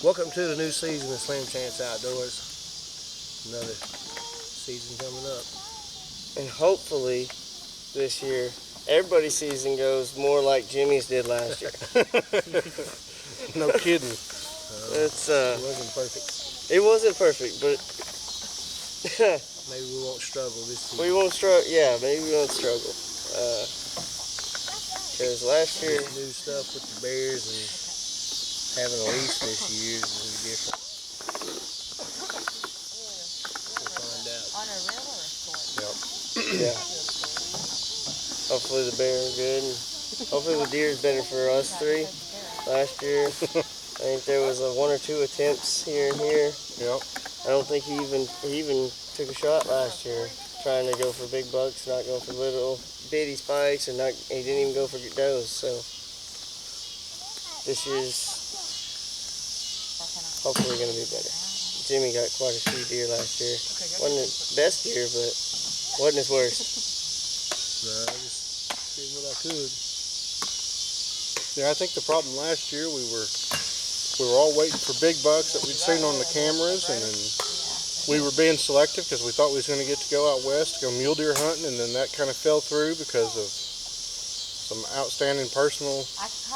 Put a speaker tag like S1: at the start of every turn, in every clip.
S1: Welcome to the new season of Slim Chance Outdoors. Another season coming up.
S2: And hopefully this year, everybody's season goes more like Jimmy's did last year.
S1: No kidding.
S2: It
S1: wasn't perfect.
S2: It wasn't perfect, but
S1: maybe we won't struggle this season.
S2: We won't struggle. Yeah, maybe we won't struggle. Because last year,
S1: new stuff with the bears and having a leash this year is really different. We'll find out.
S3: On a reel or a short?
S2: Yep. Yeah. Hopefully the bear are good. And hopefully the deer is better for us three. Last year, I think there was one or two attempts here and here.
S1: Yep.
S2: I don't think he even took a shot last year, trying to go for big bucks, not going for little bitty spikes, and he didn't even go for does. So this year's hopefully going to be better. Jimmy got quite a few deer last year. Wasn't his best year, but wasn't his worst.
S1: No, I just did what I could.
S4: Yeah, I think the problem last year we were all waiting for big bucks that we'd seen on the cameras, and then we were being selective because we thought we was going to get to go out west to go mule deer hunting, and then that kind of fell through because of some outstanding personal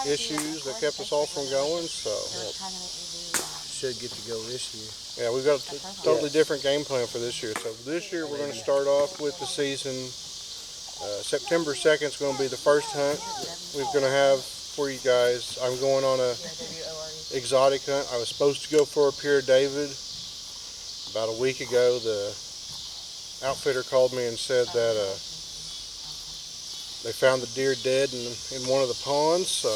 S4: issues that kept us all from going. So
S1: should get to go this year.
S4: Yeah, we've got a totally different game plan for this year. So this year we're going to start off with the season. September 2nd is going to be the first hunt we're going to have for you guys. I'm going on a exotic hunt. I was supposed to go for a Pierre David. About a week ago, the outfitter called me and said that they found the deer dead in one of the ponds, so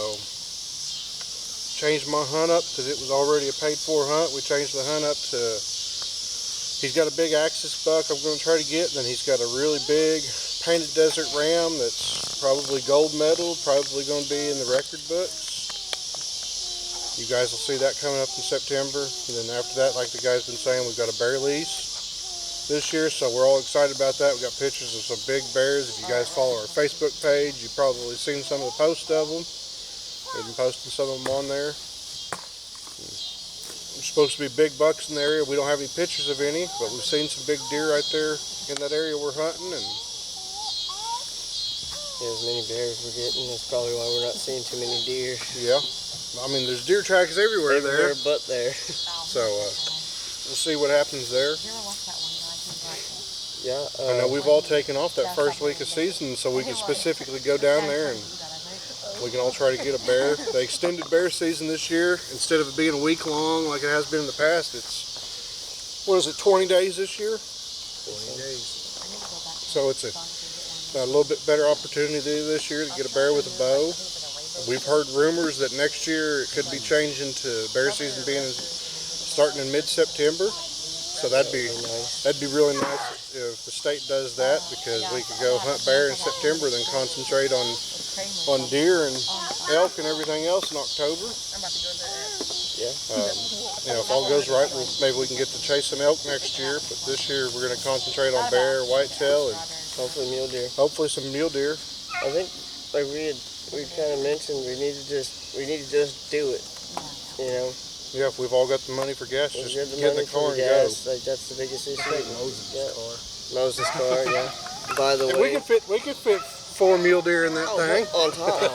S4: changed my hunt up because it was already a paid-for hunt. We changed the hunt up to, he's got a big axis buck I'm going to try to get, and then he's got a really big painted desert ram that's probably gold medal, probably going to be in the record books. You guys will see that coming up in September. And then after that, like the guy's been saying, we've got a bear lease this year, so we're all excited about that. We've got pictures of some big bears. If you guys follow our Facebook page, you've probably seen some of the posts of them. We've been posting some of them on there. There's supposed to be big bucks in the area. We don't have any pictures of any, but we've seen some big deer right there in that area we're hunting. And
S2: as many bears we're getting, that's probably why we're not seeing too many deer.
S4: Yeah. I mean, there's deer tracks everywhere there.
S2: But there.
S4: So, we'll see what happens there.
S2: Yeah.
S4: I know we've all taken off that first week of season, so we can specifically go down there and we can all try to get a bear. The extended bear season this year, instead of it being a week long like it has been in the past, it's, what is it, 20 days this year?
S1: 20 days.
S4: So it's a little bit better opportunity this year to get a bear with a bow. We've heard rumors that next year it could be changing to bear season starting in mid-September. So that'd be really nice if the state does that, because we could go hunt bear in September, then concentrate on deer and elk and everything else in October.
S2: Yeah.
S4: If all goes right, maybe we can get to chase some elk next year. But this year we're going to concentrate on bear, whitetail, and
S2: hopefully mule deer.
S4: Hopefully some mule deer.
S2: I think, like we kind of mentioned, we need to just do it. You know.
S4: Yeah, if we've all got the money for gas, just get in the car and go.
S2: Like, that's the biggest issue.
S1: Moses' car.
S2: Moses' car, yeah. By the way,
S4: we could fit 4 mule deer in that thing.
S2: On top.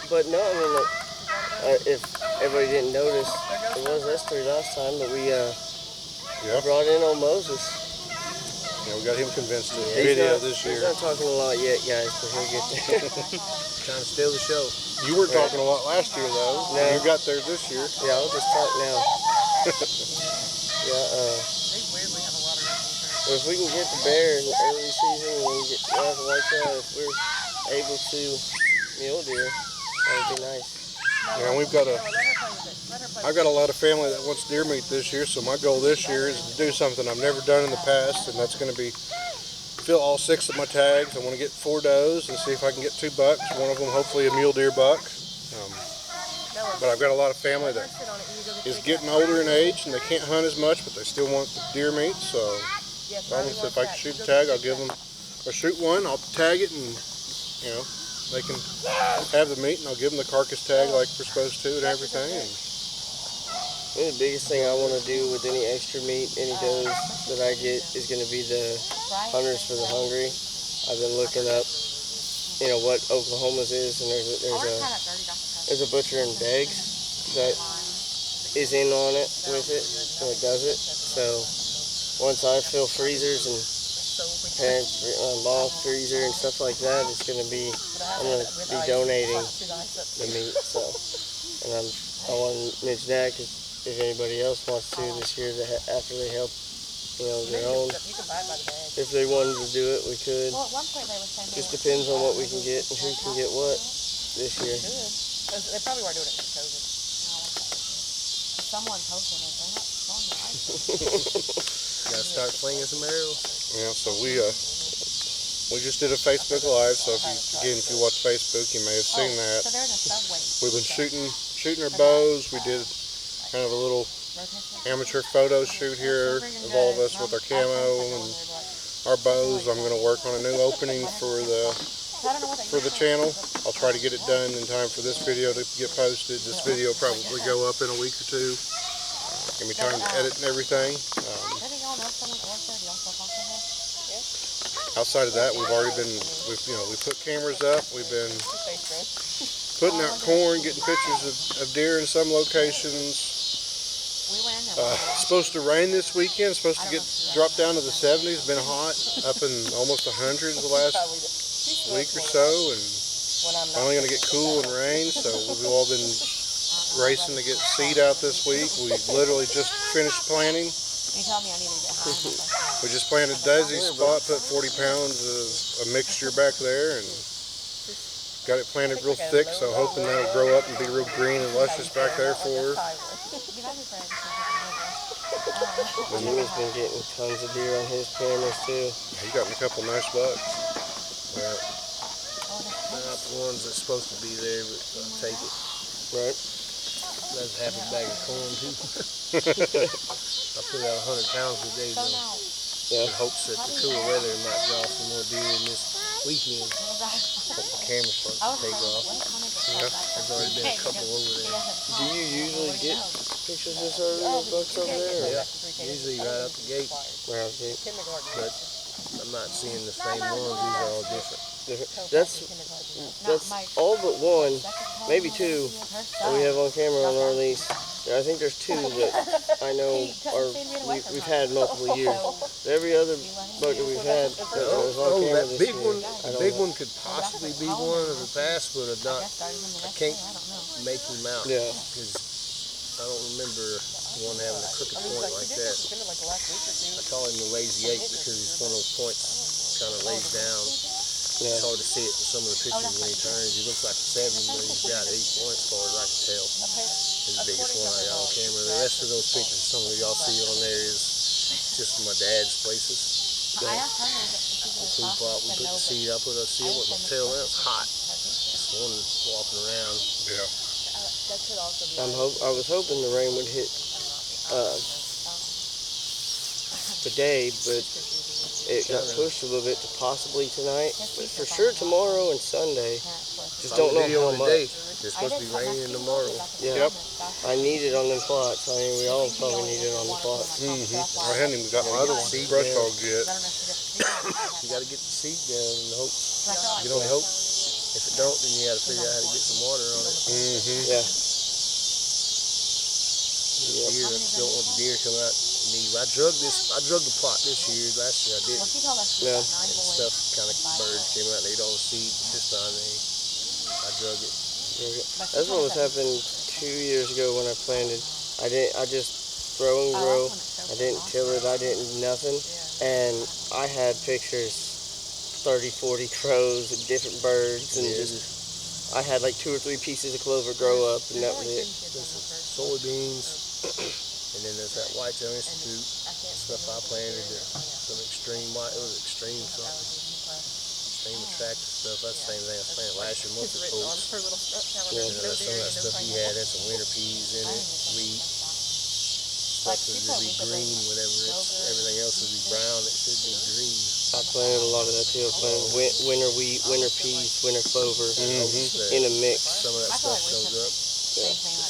S2: But no, I mean, if everybody didn't notice, it was us three last time that we brought in old Moses.
S4: Yeah, we got him convinced to video this year.
S2: He's not talking a lot yet, guys, but he'll get there.
S1: Trying to steal the show.
S4: You weren't talking a lot last year, though.
S2: No.
S4: You got there this year.
S2: Yeah, I'll just talk now. If we can get the bear in the early season and we get the whitetail, if we're able to mule deer, that would be nice.
S4: Yeah, and I've got a lot of family that wants deer meat this year, so my goal this year is to do something I've never done in the past, and that's going to be fill all 6 of my tags. I want to get 4 does and see if I can get 2 bucks, one of them hopefully a mule deer buck. But I've got a lot of family that is getting older in age and they can't hunt as much, but they still want the deer meat, so if I can shoot a tag, I'll give them, or shoot one, I'll tag it and, they can have the meat, and I'll give them the carcass tag like we're supposed to and everything. And
S2: I think the biggest thing I want to do with any extra meat, any does that I get, is going to be the Hunters for the Hungry. I've been looking up, what Oklahoma's is, and there's a butcher in Beggs that is in on it with it, and it does it. So once I fill freezers and long freezer and stuff like that, I'm going to be donating the meat. So, and I want to mention that because if anybody else wants to this year, after they help, their own, if they wanted to do it, we could. Just depends on what we can get and who can get what this year.
S3: They probably weren't doing it for COVID. Someone posted it. They're not throwing their ice.
S1: Gotta start flinging some arrows.
S4: yeah, so we just did a Facebook Live. So if you watch Facebook, you may have seen that.
S3: So there's a subway.
S4: We've been shooting our bows. We did kind of a little amateur photo shoot here of all of us with our camo and our bows. I'm going to work on a new opening for the channel. I'll try to get it done in time for this video to get posted. This video will probably go up in a week or two. Give me time to edit and everything. Outside of that, we put cameras up. We've been putting out corn, getting pictures of deer in some locations. It's supposed to rain this weekend. It's supposed to drop down to the 70s. Been hot, up in almost 100 the last week or so, and finally going to get cool and rain. So we've all been racing to get seed out this week. We literally just finished planting.
S3: You told me I needed to get high.
S4: We just planted Desi's spot, put 40 pounds of a mixture back there, and got it planted real thick, so hoping that'll grow up and be real green and luscious back there for her.
S2: Jimmy's been getting tons of deer on his cameras too.
S4: He's gotten a couple nice bucks.
S1: Well, not the ones that's supposed to be there, but I'll take it.
S2: Right.
S1: That's half a bag of corn too. I put out 100 pounds a day though, in hopes that the cooler weather might draw some more deer in this weekend. Hope the camera starts to take off.
S4: Yeah.
S1: There's already been a couple over there.
S2: Do you usually get pictures this early of bucks over there? Or?
S1: Yeah, usually right out the gate,
S2: Right out the gate.
S1: but I'm not seeing the same ones. These are all different.
S2: That's all but one, maybe two, that we have on camera on our lease. I think there's two that I know we've had multiple years. Every other buck that we've had that was on camera
S1: That
S2: this
S1: big
S2: year,
S1: one,
S2: I
S1: the
S2: don't
S1: big
S2: know.
S1: one could possibly be one of the past, but I can't make him out.
S2: Yeah.
S1: Because I don't remember one having a crooked point like that. I call him the lazy eight because he's one of those points kind of lays down.
S2: Yeah.
S1: It's hard to see it in some of the pictures when he turns. He looks like a 7, but he's got 8 points as far as I can tell. He's the biggest one I got on camera. The rest of those pictures, some of y'all see on there is just my dad's places. The food plot, we put the seed, I put a seed with my tail out. It's hot. Just one walking around.
S4: Yeah.
S2: I was hoping the rain would hit today, but it got pushed a little bit to possibly tonight. But for sure tomorrow and Sunday. Just don't know how much.
S1: It's supposed to be raining tomorrow.
S2: Yeah.
S4: Yep.
S2: I need it on them plots. I mean, we all probably need it on the plots.
S4: I hadn't even got my other one, brush hogs yet.
S1: You got to get the seed down and hope. You can only hope. If it don't, then you got to figure out how to get some water on it.
S2: Yeah.
S1: Deer, I just don't want the deer coming out. I drug the plot this year. Last year I didn't.
S2: Yeah.
S1: And stuff kind of birds came out and ate all the seed. This time I drug it.
S2: That's what was happening 2 years ago when I planted. I just throw and grow. I didn't till it. I didn't nothing. And I had pictures, 30, 40 crows and different birds, and just I had like 2 or 3 pieces of clover grow up, and that was it.
S1: There's some soybeans. And then there's that White Tail Institute stuff I planted. Some extreme white. It was extreme something. Extreme attractive stuff. That's the same thing I planted last year. Most of the oats. And then some of that stuff he had some winter peas in it, wheat. Stuff that would be green whenever everything else would be brown. It should be green.
S2: I planted a lot of that too. I planted winter wheat, winter peas, winter clover in a mix.
S1: Some of that stuff comes up.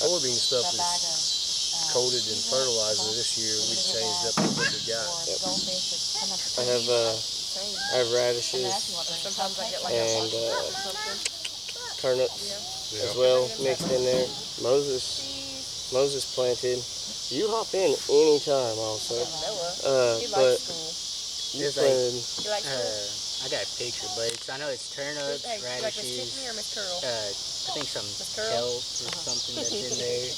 S1: Soybean stuff is coated in fertilizer. This year we changed up what we got.
S2: I have radishes and turnips as well mixed in there. Moses planted. You hop in anytime also. But you planted.
S3: I got a picture, but I know it's turnips, radishes, I think some kelp or something that's in there.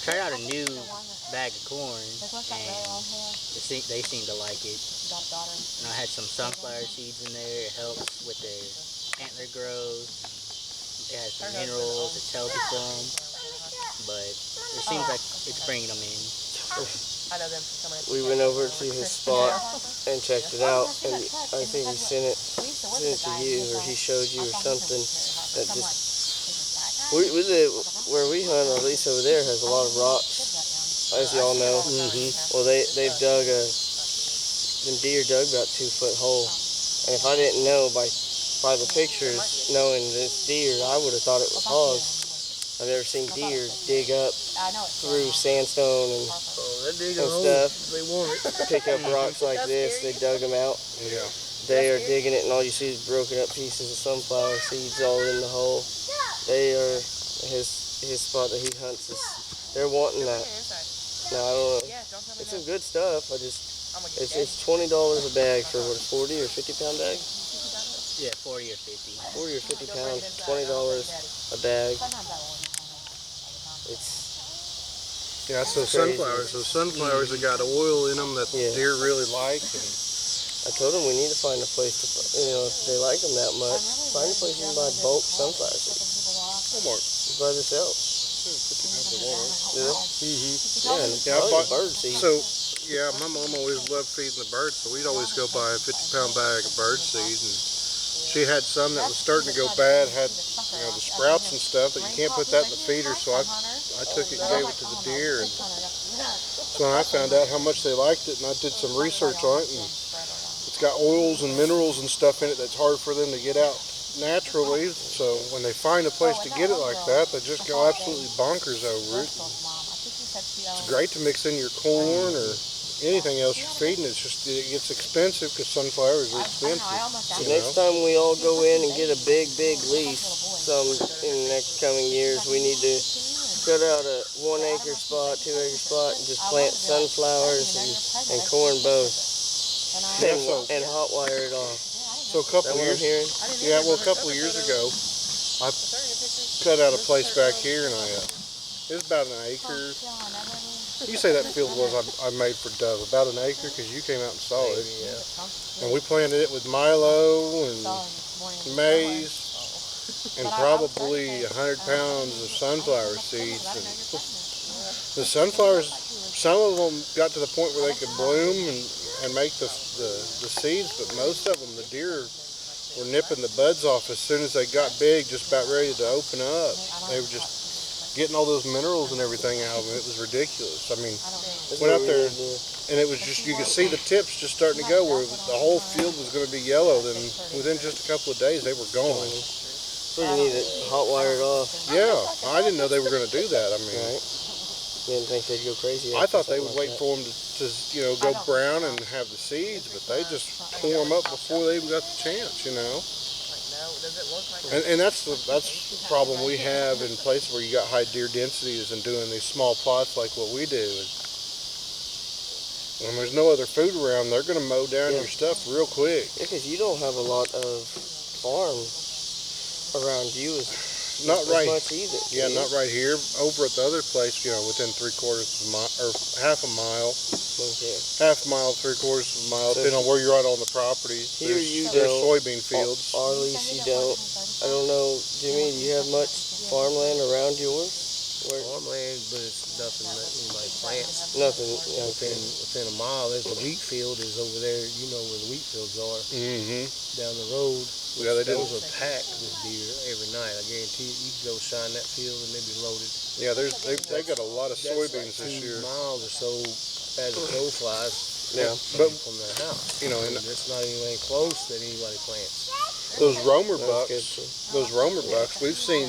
S3: Tried out a new bag of corn, and they seem to like it. And I had some sunflower seeds in there. It helps with their antler growth. It has some minerals. It's healthy for them. But it seems like it's bringing them in.
S2: We went over to his spot and checked it out, and I think he sent it to you, or he showed you or something. That just where we hunt, or at least over there, has a lot of rocks, as y'all know. Well, they've dug them deer dug about 2 foot hole, and if I didn't know by the pictures, knowing this deer, I would have thought it was hogs. I've never seen deer dig up through sandstone and stuff.
S1: They want it.
S2: Pick up rocks like this. They dug them out.
S4: Yeah.
S2: They are digging it, and all you see is broken up pieces of sunflower seeds all in the hole. They are his spot that he hunts. They're wanting that. Now I don't know. It's some good stuff. It's $20 a bag for what, a 40 or 50 pound bag?
S3: Yeah, 40 or 50.
S2: 40 or 50 pounds, $20 a bag. It's
S4: Yeah, so
S2: crazy.
S4: sunflowers have got oil in them that
S2: Yeah.
S4: deer really like. And
S2: I told him we need to find a place to, if they like them that much, find a place you can buy bulk sunflower seeds.
S4: Walmart.
S2: By themselves.
S4: Mm-hmm.
S2: Yeah, and
S4: Yeah, I
S2: probably
S4: bought-
S2: bird seed.
S4: So, yeah, my mom always loved feeding the birds, so we'd always go buy a 50-pound bag of bird seed. And she had some that was starting to go bad, had the sprouts and stuff, that you can't put that in the feeder, so I took it and gave it to the deer. And so when I found out how much they liked it, and I did some research on it, and it's got oils and minerals and stuff in it that's hard for them to get out naturally. So when they find a place to get it like that, they just go absolutely bonkers over it. It's great to mix in your corn or anything else you're feeding. It's just, it gets expensive because sunflowers are expensive.
S2: So next time we all go in and get a big lease, in the next coming years, we need to cut out a 1 acre spot, 2 acre spot, and just plant sunflowers and corn both, and hot wire it off.
S4: So a couple
S2: Is that what I'm
S4: years,
S2: hearing?
S4: a couple of years ago, I cut out a place back here, and it was about an acre. You say that field was I made for dove, about an acre, because you came out and saw it. And we planted it with milo and maize and probably 100 pounds of sunflower seeds. And the sunflowers, some of them got to the point where they could bloom and make the seeds, but most of them, the deer were nipping the buds off as soon as they got big, just about ready to open up. They were just getting all those minerals and everything out of them. It was ridiculous. I mean, went out there and it was just, you could see the tips just starting to go where the whole field was going to be yellow. Then within just a couple of days, they were gone.
S2: So you need it hot wired off.
S4: Yeah, I didn't know they were going to do that. I mean,
S2: Right. Didn't think they'd go crazy.
S4: I thought they
S2: after
S4: would wait
S2: something
S4: for them to go brown and have the seeds, but they just tore them up before they even got the chance, And that's the problem we have in places where you got high deer densities and doing these small plots like what we do. When there's no other food around, they're going to mow down your stuff real quick.
S2: Yeah, because you don't have a lot of farms around you
S4: Not
S2: as
S4: right.
S2: much either.
S4: Yeah, not right here. Over at the other place, within 3/4 of a mile or half a mile,
S2: Okay.
S4: half mile, 3/4 of a mile, depending on where you're at on the property.
S2: Here you
S4: There's
S2: don't.
S4: soybean fields.
S2: Or at least you don't. I don't know, Jimmy, do you have much farmland around yours? Where,
S1: Farmland, but it's nothing that anybody plants.
S2: nothing.
S1: Within a mile, there's the wheat field is over there. You know where the wheat fields are
S4: Mm-hmm.
S1: down the road.
S4: Yeah, they didn't.
S1: Those are packed with deer every night. I guarantee you can go shine that field and they be loaded.
S4: Yeah, they got a lot of
S1: That's
S4: soybeans
S1: like
S4: this
S1: 2
S4: year.
S1: miles or so as the crow flies.
S2: Yeah.
S4: But
S1: from their house.
S4: you know, and
S1: It's not even close that anybody plants.
S4: those roamer
S2: That's good
S4: bucks,
S2: too.
S4: those roamer bucks, we've seen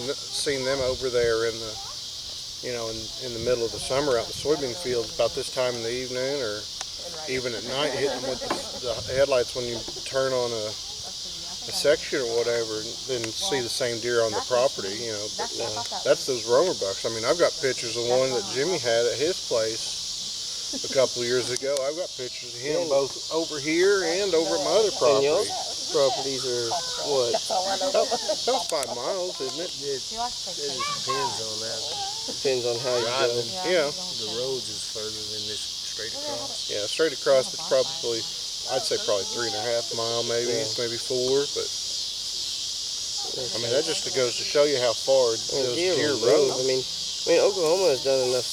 S4: them over there in the, in the middle of the summer out in the soybean fields about this time in the evening, or even at night, hitting them with the headlights when you turn on a section or whatever, and then see the same deer on the property. But that's those roamer bucks. I mean, I've got pictures of one that Jimmy had at his place a couple of years ago. I've got pictures of him both over here and over at my other
S2: And
S4: property.
S2: y'all's properties are what?
S4: About 5 miles, isn't it?
S1: It just depends on that.
S2: Depends on how you go.
S1: Driving,
S4: Yeah.
S1: the roads is further than this straight across.
S4: Yeah, straight across, it's probably, I'd say probably 3.5 mile, maybe 4. But I mean, that just goes to show you how far those
S2: Deer
S4: deer
S2: will move.
S4: roam.
S2: I mean, Oklahoma has done enough,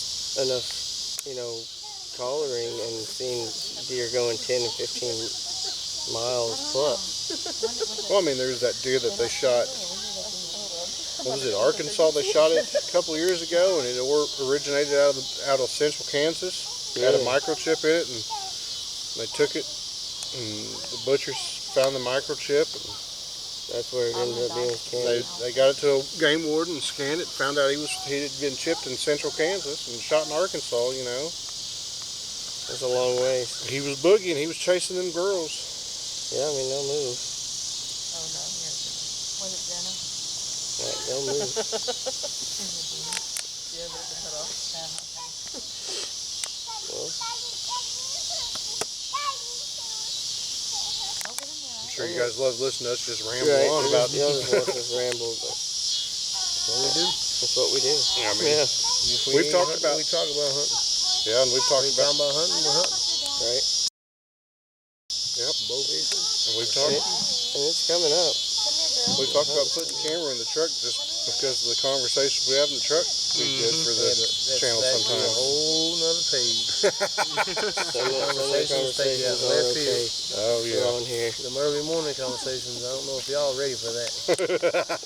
S2: collaring and seeing deer going 10 and 15 miles plus.
S4: Well, I mean, there's that deer that they shot. What was it, Arkansas? They shot it a couple of years ago, and it originated out of central Kansas. It had a
S2: Really?
S4: microchip in it, and they took it, and the butchers found the microchip, and
S2: That's where it ended up being Kansas.
S4: they got it to a game warden and scanned it, found out he had been chipped in central Kansas and shot in Arkansas.
S2: That's a long ways.
S4: He was boogieing, he was chasing them girls.
S2: Yeah, I mean, they'll move. Right, they'll move.
S4: I'm sure you guys love listening to us just ramble
S2: Right,
S4: on about.
S2: y'all just want us ramble, but
S1: That's what we do.
S2: that's what we do.
S4: I mean,
S2: Yeah,
S1: If we
S4: We've
S1: ain't
S4: talked
S1: hunting,
S4: about-
S1: we talk about hunting.
S4: yeah, and we've talked
S1: We
S4: about.
S1: talking about hunting, we're hunting.
S2: right.
S4: Yep,
S1: Both issues.
S4: and we've
S2: And
S4: talked.
S2: it's coming up.
S4: We talked about putting the camera in the truck just because of the conversations we have in the truck. Be good for the channel
S1: That's a
S4: sometimes.
S1: whole nother page.
S2: Some of the conversations are
S1: left
S2: okay.
S4: Oh
S2: They're
S4: yeah.
S2: on here.
S1: Them early morning conversations, I don't know if y'all ready for that.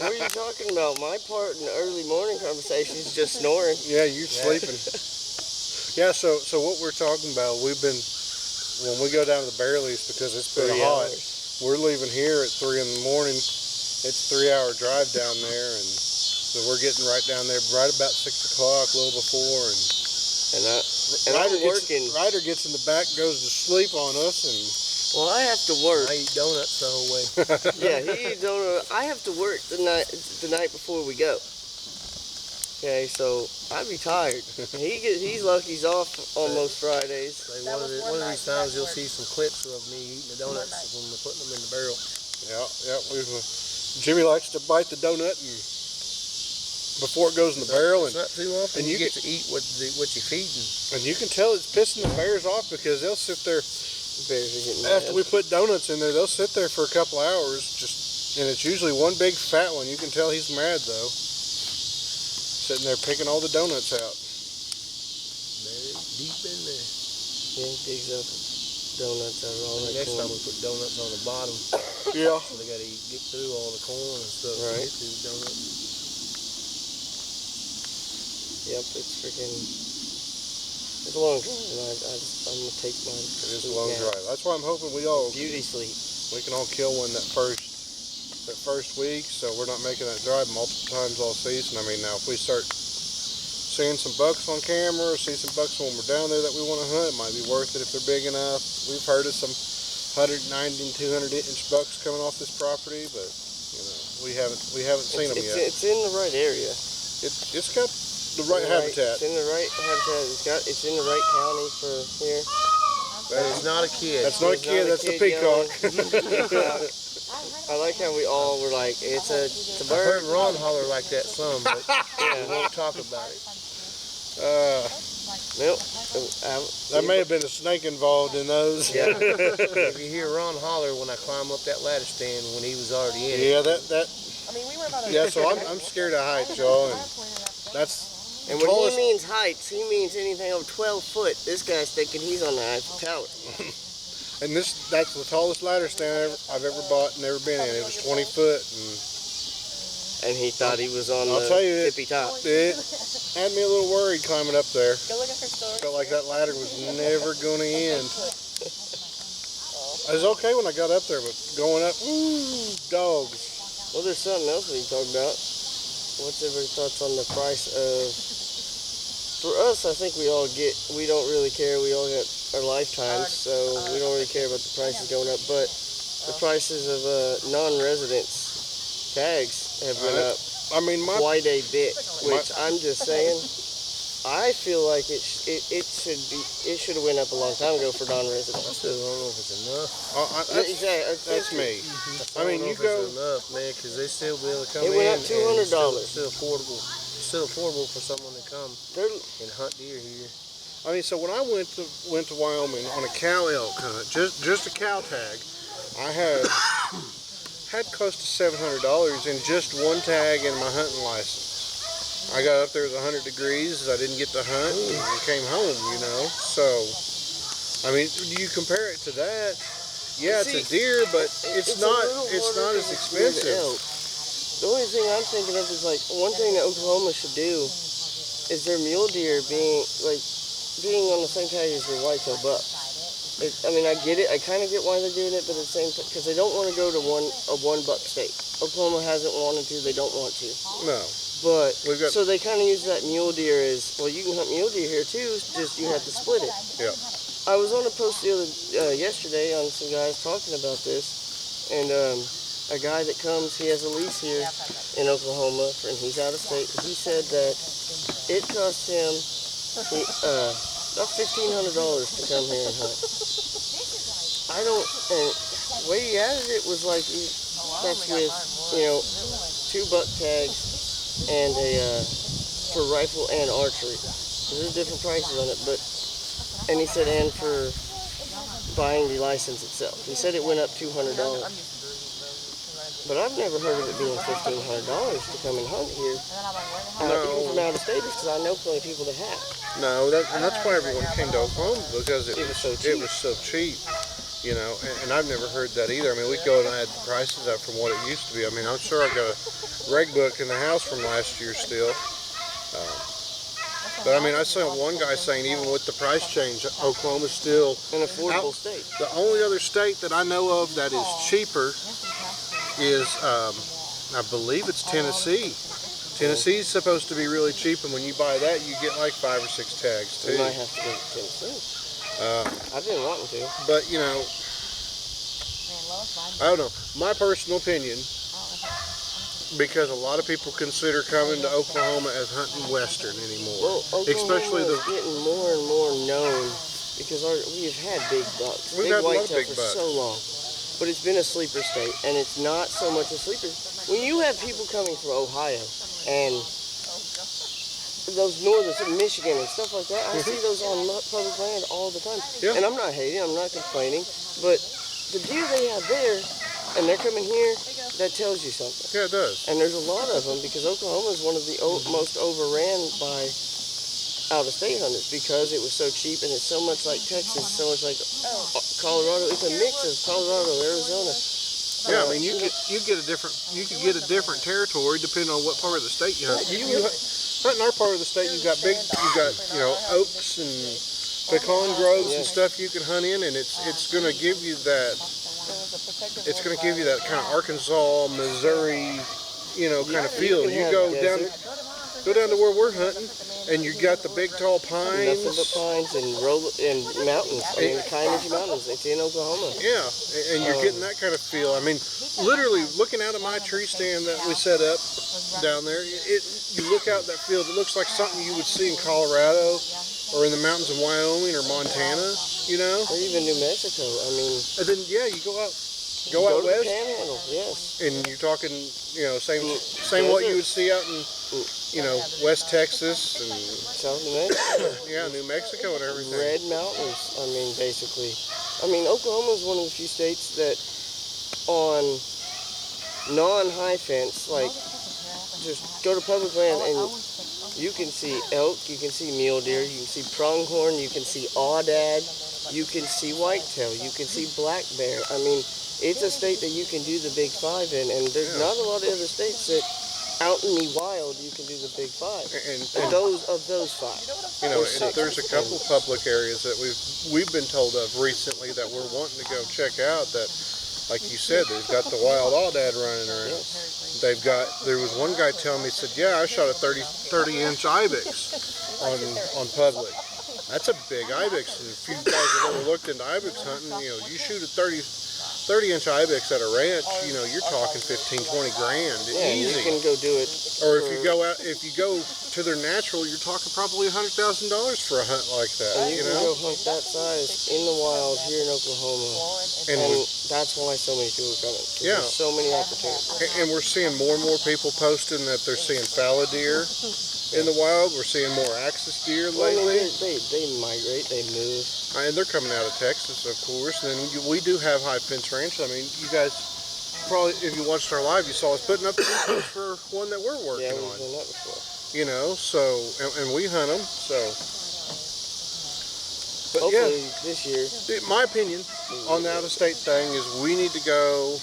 S2: What are you talking about? My part in the early morning conversation is just snoring.
S4: Yeah, you sleeping. Yeah, so what we're talking about, we've been, when we go down to the Bearleys, because it's been
S2: 3
S4: hot,
S2: hours.
S4: we're leaving here at 3 in the morning. It's a 3-hour drive down there, and so we're getting right down there right about 6 o'clock, a little before, and
S2: And I'm working.
S4: Ryder gets in the back, goes to sleep on us, and
S2: Well, I have to work.
S1: I eat donuts the whole way.
S2: Yeah, he don't know. I have to work the night before we go. Okay, so I'd be tired. He's lucky he's off on most Fridays.
S1: Like one of these times you'll see some clips of me eating the donuts when we're putting them in the barrel.
S4: yeah, Jimmy likes to bite the donut and before it goes in the barrel,
S1: It's not too often
S4: and
S1: you
S4: you
S1: get to eat what you're feeding.
S4: and you can tell it's pissing the bears off because they'll sit there.
S2: Bears are getting
S4: After
S2: mad.
S4: we put donuts in there, they'll sit there for a couple hours, and it's usually one big fat one. You can tell he's mad though, sitting there picking all the donuts out.
S1: They're deep in there.
S2: Yeah, he digs up donuts out of all that
S1: Next time
S2: corn.
S1: we put donuts on the bottom,
S4: Yeah,
S1: so they gotta get through all the corn and stuff to
S2: Right.
S1: get to the donuts.
S2: Yep, it's freaking. It's a long drive, and I'm gonna take my
S4: it is a long drive. That's why I'm hoping we
S2: beauty sleep.
S4: can all kill one that first week, so we're not making that drive multiple times all season. I mean, now if we start seeing some bucks on camera, or see some bucks when we're down there that we want to hunt, it might be worth it if they're big enough. We've heard of some 190 and 200 inch bucks coming off this property, but we haven't seen them yet.
S2: It's in the right area.
S4: It's got the right habitat.
S2: It's in the right habitat. It's in the right county for here.
S1: That is not a kid.
S4: That's not a kid, that's the peacock.
S2: Peacock. I like how we all were like, it's a
S1: I've
S2: bird.
S1: heard Ron holler like that some, but we won't talk about it.
S2: Nope.
S4: There may have been a snake involved in those.
S2: Yeah.
S1: If you hear Ron holler when I climb up that ladder stand when he was already in it,
S4: Yeah, yeah, so I'm scared of heights, y'all, and that's
S2: And when
S4: tallest-
S2: he means heights, he means anything over 12 foot. This guy's thinking he's on the Eiffel Tower.
S4: and that's the tallest ladder stand I've ever bought and ever been in. It was 20 foot,
S2: And he thought he was on
S4: I'll
S2: the
S4: tell you,
S2: tippy top.
S4: and it had me a little worried climbing up there.
S5: Go look at her story.
S4: Felt like that ladder was never going to end. It was okay when I got up there, but going up, ooh, dogs.
S2: Well, there's something else we can talk about. What's everybody's thoughts on the price of? For us, I think we don't really care. We all got our lifetimes, so we don't really care about the prices going up. But the prices of non-residents tags have went up
S4: I mean,
S2: quite a bit. Which I'm just saying, I feel like it should have went up a long time ago for non-residents.
S1: I still don't know if it's enough.
S4: That's me. I mean, you go.
S1: It's enough, man, because they still be able to come
S2: It
S1: in.
S2: went up $200.
S1: Still affordable. Still affordable for someone to come and hunt deer here.
S4: I mean, so when I went to Wyoming on a cow elk hunt, just a cow tag, I had close to $700 in just one tag and my hunting license. I got up there, it was 100 degrees, I didn't get to hunt and came home, you know. So, I mean, you compare it to that, yeah, it's a deer, but it's not as expensive.
S2: The only thing I'm thinking of is, like, one thing that Oklahoma should do is their mule deer being on the same tag as their whitetail buck. I mean, I get it. I kind of get why they're doing it, but at the same time, because they don't want to go to a one buck state. Oklahoma hasn't wanted to. They don't want to.
S4: No.
S2: But so they kind of use that mule deer as, well, you can hunt mule deer here too. Just you have to split it.
S4: Yeah.
S2: I was on a post yesterday on some guys talking about this, and a guy that comes, he has a lease here in Oklahoma, and he's out of state. He said that it cost him about $1,500 to come here and hunt. And the way he added it was like, that's with, 2 buck tags and for rifle and archery. There's different prices on it, and he said, and for buying the license itself. He said it went up $200. But I've never heard of it being $1,500 to come and hunt here. Even from out of state, because I know plenty of people that have.
S4: No, and that's why everyone came to Oklahoma, because it was so cheap. And I've never heard that either. I mean, we go and add the prices up from what it used to be. I mean, I'm sure I've got a reg book in the house from last year still. But I mean, I saw one guy saying even with the price change, Oklahoma's still
S2: an affordable state.
S4: The only other state that I know of that is cheaper is, I believe it's Tennessee. Tennessee's supposed to be really cheap, and when you buy that, you get like 5 or 6 tags too.
S2: You might have to go to Tennessee. I've been wanting to.
S4: But, I don't know. My personal opinion, because a lot of people consider coming to Oklahoma as hunting Western anymore.
S2: Well,
S4: especially
S2: getting more and more known because we've had big bucks.
S4: We've had a lot of big
S2: for
S4: bucks.
S2: so long. But it's been a sleeper state, and it's not so much a sleeper. When you have people coming from Ohio and those northern, Michigan and stuff like that, I see those on public land all the time.
S4: Yeah.
S2: And I'm not hating, I'm not complaining, but the deer they have there, and they're coming here, that tells you something.
S4: Yeah, it does.
S2: And there's a lot of them, because Oklahoma is one of the most overran by out-of-state hunters, because it was so cheap, and it's so much like Texas, so much like Colorado. It's a mix of Colorado, Arizona.
S4: Yeah, I mean, you could get a different territory depending on what part of the state you hunt. Hunting our part of the state, you've got oaks and pecan groves and stuff you can hunt in, and it's going to give you that. It's going to give you that kind of Arkansas, Missouri, kind of feel. You go down to where we're hunting, and you got the big tall pines.
S2: Nothing but pines and mountains. I mean, Kinetic Mountains. It's in Oklahoma.
S4: Yeah, and you're getting that kind of feel. I mean, literally looking out of my tree stand that we set up down there, you look out that field, it looks like something you would see in Colorado or in the mountains of Wyoming or Montana,
S2: Or even New Mexico. I mean,
S4: and then you go out
S2: to
S4: west,
S2: the Panhandle, yes.
S4: and you're talking, same what you would see out in, West Texas and
S2: South New Mexico.
S4: Yeah, New Mexico and everything.
S2: Red Mountains. I mean, basically. I mean, Oklahoma is one of the few states that on non-high fence, like, just go to public land and you can see elk, you can see mule deer, you can see pronghorn, you can see aoudad, you can see whitetail, you can see black bear. I mean, it's a state that you can do the big 5 in, and there's not a lot of other states that out in the wild, you can do the big 5.
S4: And
S2: Those 5.
S4: you know,
S2: Or
S4: and
S2: 6.
S4: there's a couple public areas that we've been told of recently that we're wanting to go check out. That, like you said, they've got the wild aoudad running around. There was one guy telling me, said, yeah, I shot a 30-inch ibex on public. That's a big ibex. And if you guys have ever looked into ibex hunting, you know, you shoot a 30-inch ibex at a ranch, you know, you're talking 15, 20 grand.
S2: Yeah,
S4: Easy.
S2: you can go do it.
S4: Or if you go to their natural, you're talking probably $100,000 for a hunt like that.
S2: And you
S4: You
S2: can
S4: know,
S2: go hunt that size in the wild here in Oklahoma.
S4: and
S2: And that's why so many people are coming. 'Cause
S4: Yeah.
S2: There's so many opportunities.
S4: and we're seeing more and more people posting that they're seeing fallow deer in the wild. We're seeing more axis deer
S2: Well, I mean,
S4: lately,
S2: they migrate, they move.
S4: and they're coming out of Texas, of course. And then we do have high fence ranch. I mean, you guys probably, if you watched our live, you saw us putting up the fence for one that we're working
S2: Yeah, we've
S4: on.
S2: done that before.
S4: You know, so and we hunt them. So, but
S2: Hopefully this year.
S4: my opinion on the out-of-state thing is we need to go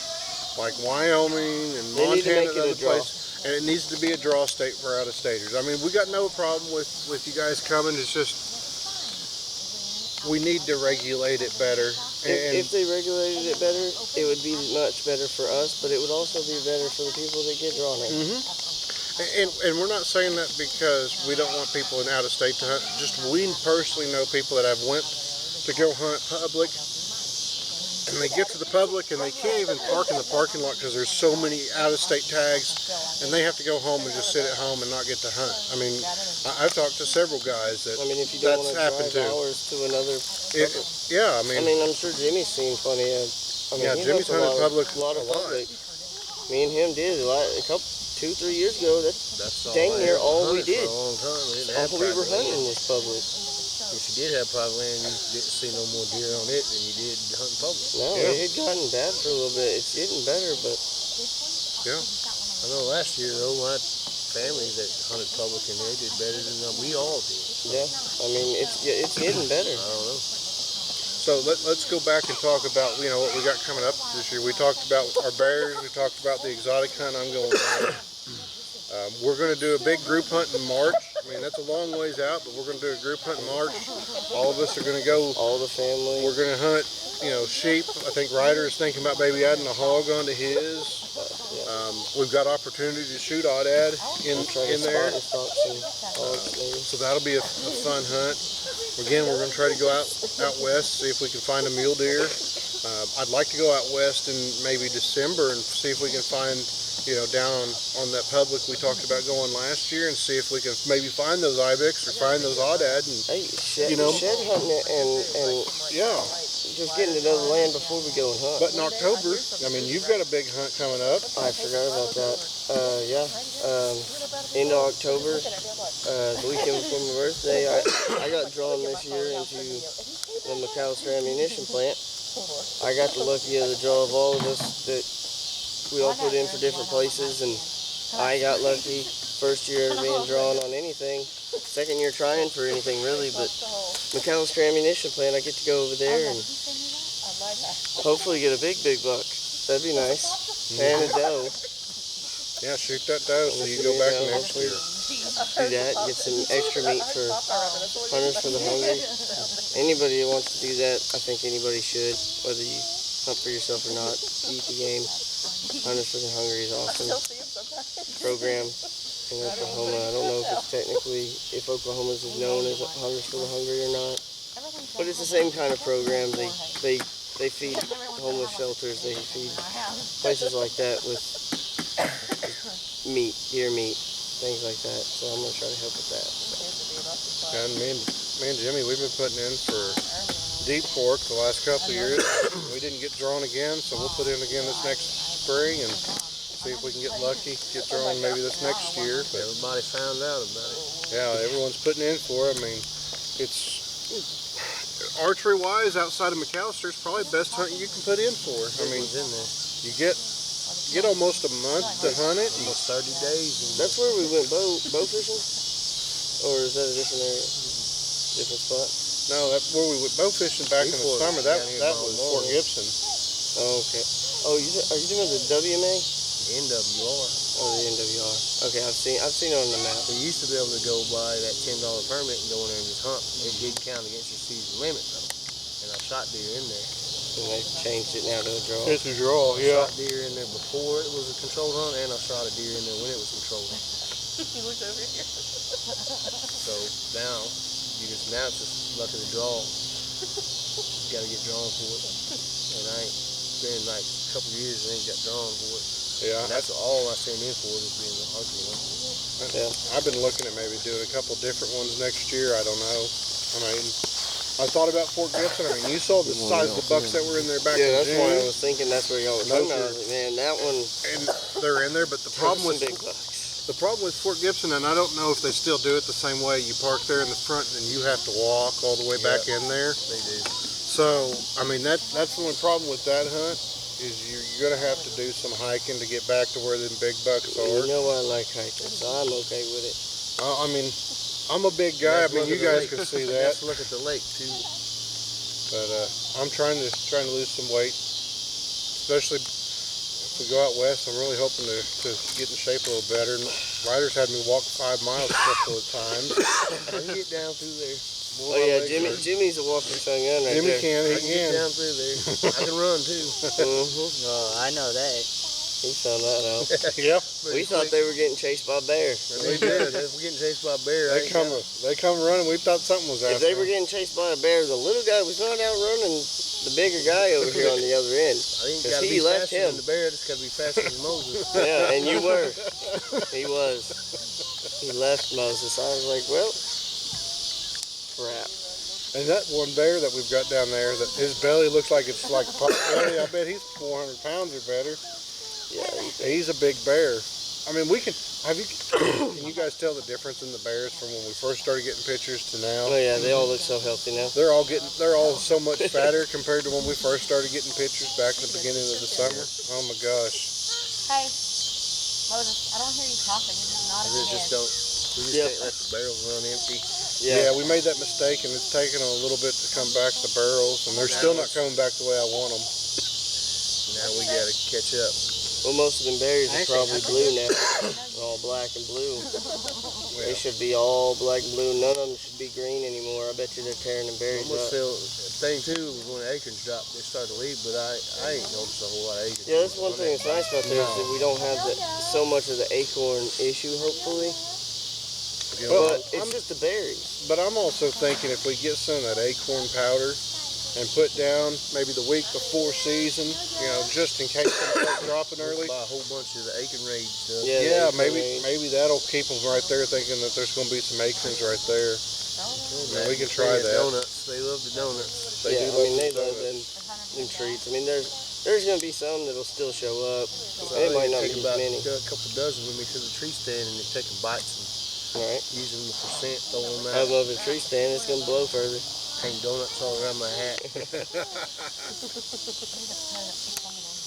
S4: like Wyoming and
S2: They need to
S4: Montana
S2: make
S4: and
S2: it a
S4: other
S2: draw.
S4: places, and it needs to be a draw state for out-of-staters. I mean, we got no problem with you guys coming. It's just we need to regulate it better. And
S2: If they regulated it better, it would be much better for us, but it would also be better for the people that get drawn in.
S4: And we're not saying that because we don't want people in out-of-state to hunt. Just we personally know people that have went to go hunt public, and they get to the public and they can't even park in the parking lot because there's so many out-of-state tags, and they have to go home and just sit at home and not get to hunt. I mean, I've talked to several guys that
S2: I mean, if you don't
S4: that's
S2: want to
S4: happened
S2: drive
S4: to.
S2: hours to another public.
S4: Yeah, I mean,
S2: I'm sure Jimmy's seen plenty of.
S4: Yeah,
S2: he
S4: Jimmy's
S2: hunts
S4: hunted public
S2: a lot
S4: a
S2: of
S4: lot.
S2: public. Me and him did a couple, 2-3 years ago. That's
S1: all
S2: dang
S1: I
S2: near
S1: ever
S2: all we
S1: hunted
S2: did.
S1: For a long time. We didn't have
S2: All we were
S1: private land.
S2: hunting was public.
S1: If you did have private land, you didn't see no more deer on it than you did hunting public.
S2: No,
S4: Yeah.
S2: it had gotten bad for a little bit. It's getting better, but
S1: I know last year though, I had families that hunted public and they did better than we all did.
S2: yeah, I mean, it's getting better.
S1: I don't know.
S4: So let's go back and talk about, you know, what we got coming up this year. We talked about our bears. We talked about the exotic hunt I'm going on. We're going to do a big group hunt in March. I mean, that's a long ways out, but we're going to do a group hunt in March. All of us are going to go.
S2: All the family.
S4: We're going to hunt, you know, sheep. I think Ryder is thinking about maybe adding a hog onto his. We've got opportunity to shoot aoudad in there. So that'll be a fun hunt. Again, we're going to try to go out west, see if we can find a mule deer. I'd like to go out west in maybe December and see if we can find, you know, down on that public we talked about going last year, and see if we can maybe find those ibex or find those aoudad. And
S2: Hey,
S4: you know,
S2: shed hunting it and
S4: yeah.
S2: just getting to know the land before we go and hunt.
S4: But in October, I mean, you've got a big hunt coming up.
S2: I forgot about that. End of October, the weekend before my birthday, I got drawn this year into the McAllister Ammunition Plant. I got the lucky of the draw of all of us that we all put in for different places, and I got lucky. First year ever being drawn on anything. Second year trying for anything really, but McAllister Ammunition Plant, I get to go over there and hopefully get a big buck. That'd be nice. And a doe.
S4: Yeah, shoot that doe so you go back next year.
S2: Do that, get some extra meat for Hunters for the Hungry. Anybody that wants to do that, I think anybody should, whether you hunt for yourself or not. Eat the game. Hunters for the Hungry is awesome program in Oklahoma. I don't know if it's technically, if Oklahoma's is known as Hunters for the Hungry or not, but it's the same kind of program. They feed homeless shelters. They feed places like that with meat, deer meat, things like that. So I'm gonna try to help with that.
S4: And me and Jimmy, we've been putting in for Deep Fork the last couple of years. We didn't get drawn again, so we'll put in again this next spring and see if we can get lucky, get drawn maybe this next year. But
S1: Everybody found out about it.
S4: yeah, everyone's putting in for it. I mean, it's archery wise outside of McAllister, it's probably the best hunting you can put in for. I mean,
S1: It's in there.
S4: you get almost a month to hunt it. And
S1: Almost 30 days.
S2: That's where we went bow fishing, or is that a different area, different spot?
S4: no, that's where we went bow fishing back in the summer. That was Fort Gibson.
S2: Oh, okay. Oh, are you doing the WMA?
S1: NWR.
S2: Oh, the NWR. Okay, I've seen it on the map.
S1: We used to be able to go buy that $10 permit and go in there and just hunt. It did count against your season limit though. And I shot deer in there.
S2: And they've changed it now to a draw.
S4: It's a draw,
S1: I
S4: yeah.
S1: shot deer in there before it was a controlled hunt, and I shot a deer in there when it was controlled.
S5: He looked over here.
S1: So now, now it's just luck of the draw. You gotta get drawn for it. And I ain't been like a couple years and ain't got drawn for it.
S4: Yeah,
S1: And that's all I send in for is being the archery one.
S2: Yeah.
S4: I've been looking at maybe doing a couple different ones next year. I don't know. I mean, I thought about Fort Gibson. I mean, you saw the size of the bucks that were in there back
S2: Yeah,
S4: in
S2: that's why I
S4: June.
S2: was thinking that's where y'all were
S4: Those
S2: talking about. I
S4: are-
S2: was like, man, that one.
S4: And they're in there, but the problem
S2: Some
S4: with
S2: big bucks.
S4: the problem with Fort Gibson, and I don't know if they still do it the same way. You park there in the front, and you have to walk all the way back in there.
S1: They do.
S4: So, I mean, that's the only problem with that hunt is you're gonna have to do some hiking to get back to where them big bucks
S2: You
S4: are.
S2: know I like hiking, so I'm okay with it.
S4: I mean, I'm a big guy. I
S1: Let's
S4: mean,
S1: look
S4: you
S1: at the
S4: guys
S1: lake.
S4: can see that.
S1: Let's look at the lake too.
S4: But I'm trying to lose some weight, especially if we go out west. I'm really hoping to get in shape a little better. Riders had me walk 5 miles a couple of times.
S1: I can get down through there.
S2: Oh
S1: Boy, my
S2: yeah,
S1: legs hurt.
S2: Jimmy's a walking son gun right
S4: Jimmy
S2: there.
S4: can,
S1: I
S4: he
S1: can get
S4: can.
S1: down through there. I can run too.
S2: Mm-hmm.
S3: Oh, I know that.
S2: He found that out.
S4: Yep,
S2: We thought they were getting chased by a bear.
S1: They did. If we're getting chased by a bear, I ain't got-
S4: they come running. We thought something was out
S2: If they
S4: there.
S2: were getting chased by a bear, the little guy was not outrunning the bigger guy over here on the other end.
S1: I ain't
S2: 'Cause
S1: got to
S2: he
S1: be
S2: left
S1: faster
S2: him.
S1: than the bear. I just got to be faster than Moses.
S2: Yeah, and you were. He was. He left Moses. I was like, well, crap.
S4: And that one bear that we've got down there, that his belly looks like it's like pot belly. I bet he's 400 pounds or better.
S2: Yeah,
S4: He's a big bear. I mean, can you guys tell the difference in the bears from when we first started getting pictures to now?
S2: oh yeah, they all look so healthy now.
S4: They're all so much fatter compared to when we first started getting pictures back in the beginning of the summer. Oh my gosh.
S5: Hey, Moses, I don't hear you talking. You're just nodding
S1: We
S5: your
S1: just
S5: head.
S1: don't. We just
S2: Yep.
S1: can't let the barrels run empty.
S2: Yeah.
S4: We made that mistake, and it's taken a little bit to come back the barrels, and they're still not coming back the way I want them.
S1: Now we got to catch up.
S2: Well, most of them berries are
S3: Actually,
S2: probably blue now. They're all black and blue. They should be all black and blue. None of them should be green anymore. I bet you they're tearing the
S1: I
S2: berries up.
S1: almost feel the thing too was when the acorns dropped, they started to leave, but I ain't noticed a whole lot of acorns.
S2: Yeah, that's one thing that's nice about this is that we don't have so much of the acorn issue, hopefully.
S4: Well,
S2: But it's just the berries.
S4: But I'm also thinking if we get some of that acorn powder and put down maybe the week before season, just in case they start dropping early.
S1: Buy a whole bunch of the acorn rage stuff.
S2: Yeah,
S4: Yeah,
S2: acorn
S4: maybe
S2: rage.
S4: maybe that'll keep them right there thinking that there's going to be some acorns right there.
S1: Yeah,
S4: we can try
S1: they got
S4: that.
S1: Donuts. They love the donuts.
S4: They
S2: Yeah,
S4: do
S2: I mean,
S4: love
S2: they
S4: the
S2: love them treats. I mean, there's going to be some that'll still show up.
S1: So
S2: It might not
S1: take
S2: be as
S1: about
S2: many.
S1: a couple dozen with me to the tree stand and they're taking bites
S2: All right.
S1: and using them for scent, throwing them
S2: Have
S1: out.
S2: them up in a tree stand. It's going to blow further.
S1: Hang donuts all around my hat.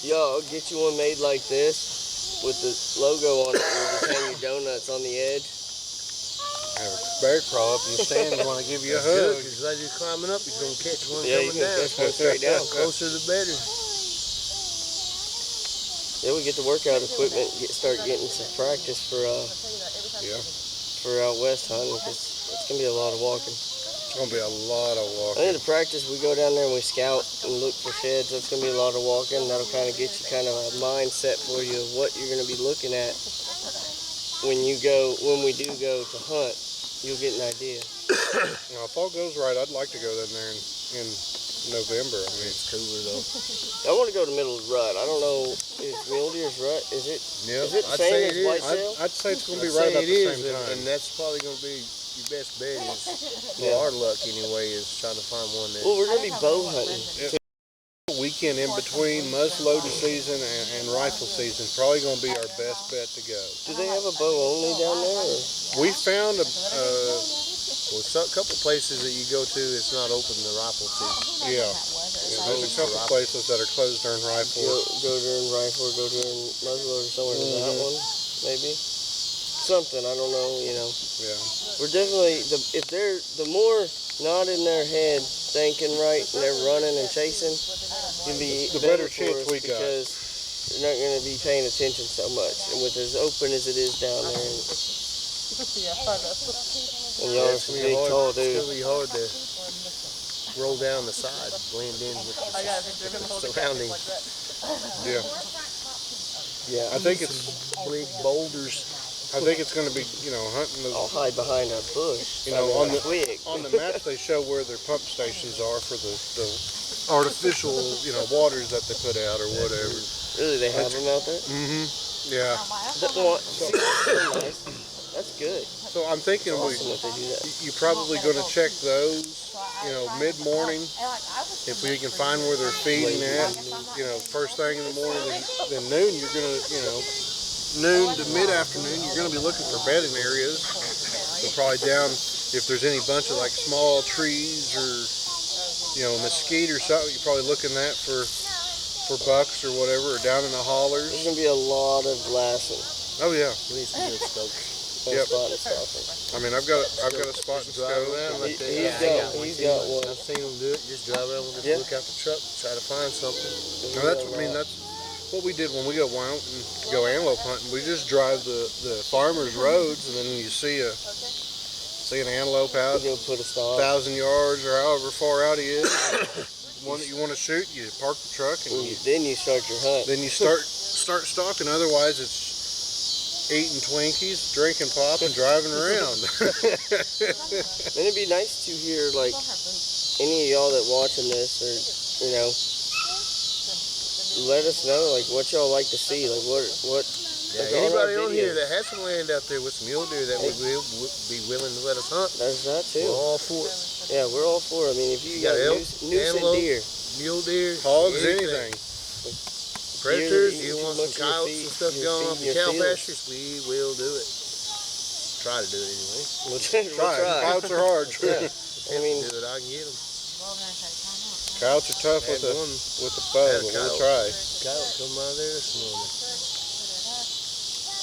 S2: Yo, I'll get you one made like this with the logo on it. And just hang your donuts on the edge.
S4: Have a bear crawl up your stand and want to give you a
S1: That's good,
S4: hug.
S1: 'cause as you're climbing up, you're going to catch one
S2: Yeah, you
S1: coming
S2: can
S1: down.
S2: catch one straight down.
S1: Closer the better.
S2: Yeah, we get the workout equipment. Start getting some practice for out west hunting. 'Cause it's gonna be a lot of walking.
S4: It's going to be a lot of
S2: I
S4: walking.
S2: think the practice we go down there and we scout and look for sheds. That's gonna be a lot of walking. That'll kind of get you kind of a mindset for you of what you're gonna be looking at when we do go to hunt. You'll get an idea.
S4: Now, if all goes right, I'd like to go down there in November. I mean,
S1: It's cooler though.
S2: I want to go to the middle of the rut. I don't know. Is mule deer's rut? Is it?
S1: Yep,
S2: Is it the
S1: I'd
S2: same
S1: say
S2: as
S1: it is.
S2: whitetail?
S4: I'd say it's going to be
S1: I'd
S4: right
S1: say
S4: about
S1: it
S4: the
S1: is,
S4: same time.
S1: and that's probably going to be your best bet is, for
S2: Yeah.
S1: our luck anyway, is trying to find one that.
S2: Well, we're gonna be bow hunting.
S4: Weekend in between muzzleloader season and rifle season probably going to be our best bet to go.
S2: Do they have a bow only down there? Or?
S4: We found a
S1: Well, a couple places that you go to, it's not open to rifle season.
S4: there's a couple places that are closed during rifle.
S2: Go during rifle or go during muzzleloader somewhere to that one, maybe. Something, I don't know,
S4: Yeah.
S2: We're definitely, if they're, the more not in their head thinking right and they're running and chasing, it'll be
S4: The better
S2: for
S4: chance
S2: us
S4: we got.
S2: because they're not going to be paying attention so much. And with as open as it is down there, and y'all are some big, tall
S1: It's
S2: dudes.
S1: gonna be hard to roll down the side, blend in with the surroundings.
S4: Yeah.
S2: Yeah,
S4: I think it's
S1: Big boulders.
S4: going to be, hunting
S2: I'll
S4: those.
S2: hide behind a bush.
S4: On the
S2: twig.
S4: on the maps they show where their pump stations are for the artificial, waters that they put out or whatever.
S2: Really, they have them out there?
S4: Mm-hmm. Yeah.
S2: Nice. That's good.
S4: So I'm thinking
S2: Awesome if they do that.
S4: you're probably going to check those, mid-morning. If we can find where they're feeding at, first thing in the morning, then noon, you're going to, noon to mid-afternoon, you're going to be looking for bedding areas. So probably down, if there's any bunch of like small trees or, mesquite or something, you're probably looking at for bucks or whatever, or down in the hollers.
S2: There's going to be a lot of glassing.
S4: Oh yeah.
S1: We need some good scopes.
S4: Yep.
S2: Spot and stopping.
S4: I mean, I've got a spot and
S1: Drive
S4: scope.
S1: around like that.
S2: He's got one.
S1: I've seen them do it. Just drive around with
S2: Yeah.
S1: look out the truck, try to find something.
S4: Now that's what we did when we go antelope hunting. We just drive the farmers' roads, and then when you see an antelope out
S2: You'll put a stop.
S4: 1,000 yards or however far out he is, one that you want to shoot, you park the truck and
S2: Then you start your hunt.
S4: then you start stalking. Otherwise, it's eating Twinkies, drinking pop, and driving around.
S2: Then it'd be nice to hear, like, any of y'all that watching this, or, let us know, like, what y'all like to see. Like, what
S1: Yeah,
S2: like,
S1: anybody
S2: our
S1: on here
S2: videos.
S1: that has some land out there with some mule deer that would be willing to let us hunt,
S2: There's that,
S1: we're
S2: too.
S1: all for it.
S2: Yeah, we're all for it. I mean, if you
S1: You got
S2: got
S1: elk,
S2: noose and
S1: antelope,
S2: deer,
S1: Mule deer,
S4: Hogs, anything.
S1: predators,
S2: Deer,
S1: you
S2: you
S1: want
S2: look
S1: some
S2: at your
S1: coyotes
S2: feet,
S1: and stuff
S2: your
S1: going
S2: feet
S1: off
S2: in
S1: your
S2: your
S1: cow
S2: field.
S1: pastures, we will do it. Try to do it anyway.
S2: we'll
S4: Try.
S2: try.
S4: Coyotes are hard.
S2: Yeah. I mean,
S1: Do it, I can get them.
S4: Coyotes are tough
S1: Had
S4: with
S1: one
S4: the bow,
S1: had a
S4: but we'll
S1: coyote.
S4: try.
S1: coyote come by there this morning.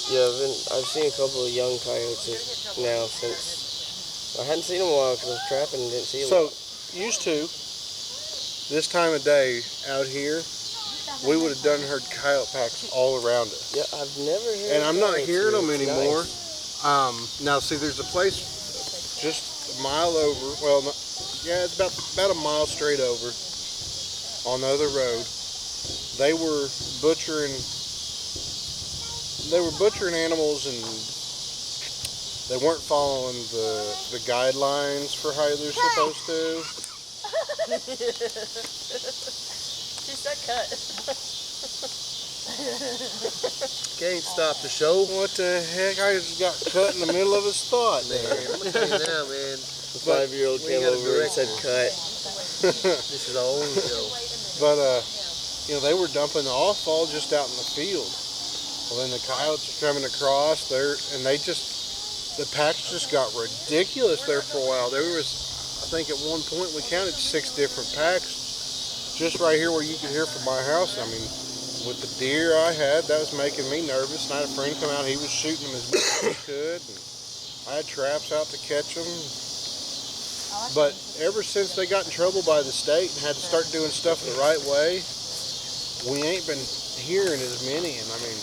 S2: yeah, I've seen a couple of young coyotes now since I hadn't seen them in a while because I was trapping and didn't see them.
S4: So, used to, this time of day out here, we would have done heard coyote packs all around us.
S2: Yeah, I've never heard.
S4: And I'm not
S2: coyotes
S4: hearing
S2: here.
S4: them
S2: It's
S4: anymore.
S2: nice.
S4: Now, see, there's a place just a mile over. Well, it's about a mile straight over on the other road. They were butchering animals, and they weren't following the guidelines for how they're supposed to.
S5: She said cut.
S1: Can't stop the show.
S4: What the heck? I just got cut in the middle of his thought
S1: Man,
S4: there.
S1: I'm gonna tell you now, man.
S2: The 5-year-old
S1: we
S2: came
S1: got a
S2: over and said,
S1: director.
S2: "Cut."
S1: This is our own show.
S4: But they were dumping the offal just out in the field. Well, then the coyotes are coming across there, and the packs just got ridiculous there for a while. There was, I think, at one point we counted 6 different packs just right here where you could hear from my house. I mean, with the deer I had, that was making me nervous. And I had a friend come out, he was shooting them as much as he could. And I had traps out to catch them. But ever since they got in trouble by the state and had to start doing stuff the right way, we ain't been hearing as many. And I mean,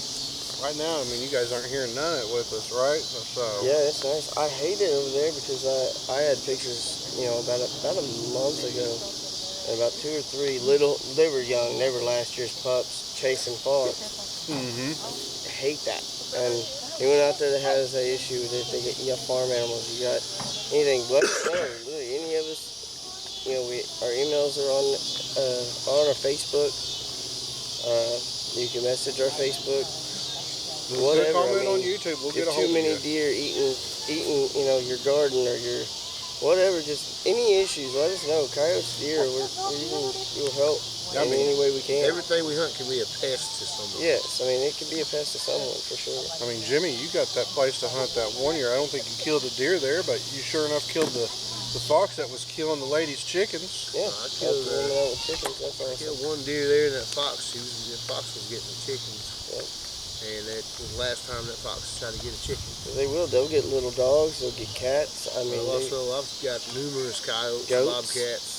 S4: right now, you guys aren't hearing none of it with us, right? So
S2: Yeah, it's nice. I hate it over there because I had pictures, about a month ago, and about 2 or 3 little. They were young. They were last year's pups chasing fox.
S4: Mm-hmm.
S2: I hate that. And anyone out there that has that issue with it, you got farm animals, you got anything, let us know. Really, any of us, our emails are on our Facebook. You can message our Facebook. Whatever.
S4: Comment on YouTube. We'll get a
S2: too
S4: hold
S2: many
S4: of you.
S2: deer eating, your garden or your whatever. Just any issues, let us know. Coyotes, deer, we'll help in any way we can.
S1: Everything we hunt can be a pest to someone.
S2: Yes, it could be a pest to someone for sure.
S4: Jimmy, you got that place to hunt that one year. I don't think you killed a deer there, but you sure enough killed the fox that was killing the lady's chickens.
S2: Yeah,
S1: I killed,
S2: with chickens. That's awesome.
S1: killed one deer there, and that fox. The fox was getting the chickens.
S2: Yep.
S1: And that was the last time that fox tried to get a chicken.
S2: They will. They'll get little dogs. They'll get cats.
S1: I've got numerous coyotes,
S2: Goats?
S1: bobcats.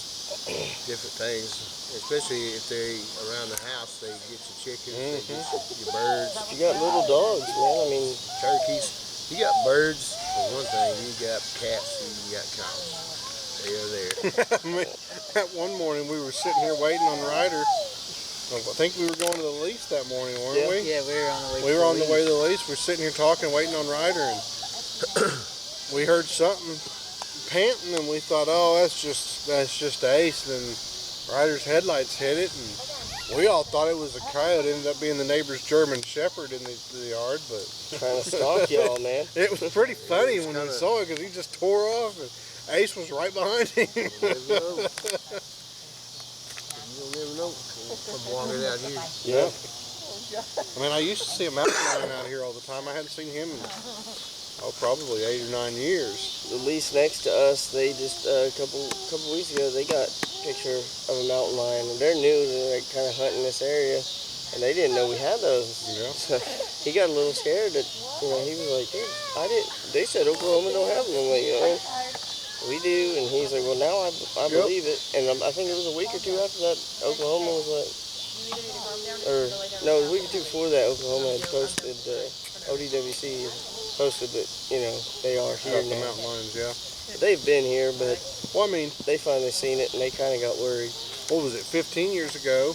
S1: different things. Especially if they around the house, they get your chickens, they get your birds,
S2: You got little dogs, man. I mean,
S1: turkeys. You got birds for one thing. You got cats. You got cows. They are there.
S4: I mean, that one morning we were sitting here waiting on Ryder. I think we were going to the lease that morning, weren't we?
S3: Yeah, we were on the way.
S4: We were on the way to the lease. We're sitting here talking, waiting on Ryder, and we heard something panting, and we thought, oh, that's just Ace. And Ryder's headlights hit it, and we all thought it was a coyote. It ended up being the neighbor's German Shepherd in the yard, but
S2: trying to stalk y'all, man.
S4: it was pretty funny when we saw it because he just tore off, and Ace was right behind him.
S1: You'll never know. I'm walking out here.
S4: Yeah. I mean, I used to see a mountain lion out here all the time. I hadn't seen him in, probably 8 or 9 years.
S2: The lease next to us, they just a couple weeks ago, they got a picture of a mountain lion, and they're new to like kind of hunting this area, and they didn't know we had those.
S4: Yeah.
S2: So he got a little scared that, he was like, dude, they said Oklahoma don't have them. I'm like, we do, and he's like, well, now I believe it. And I think it was a week or two after that, Oklahoma was like, or no, a week or two before that, Oklahoma had posted, ODWC posted that, they are here
S4: About the
S2: now.
S4: mountain lions, yeah.
S2: They've been here, but
S4: Well, I mean,
S2: they finally seen it, and they kind of got worried.
S4: what was it, 15 years ago,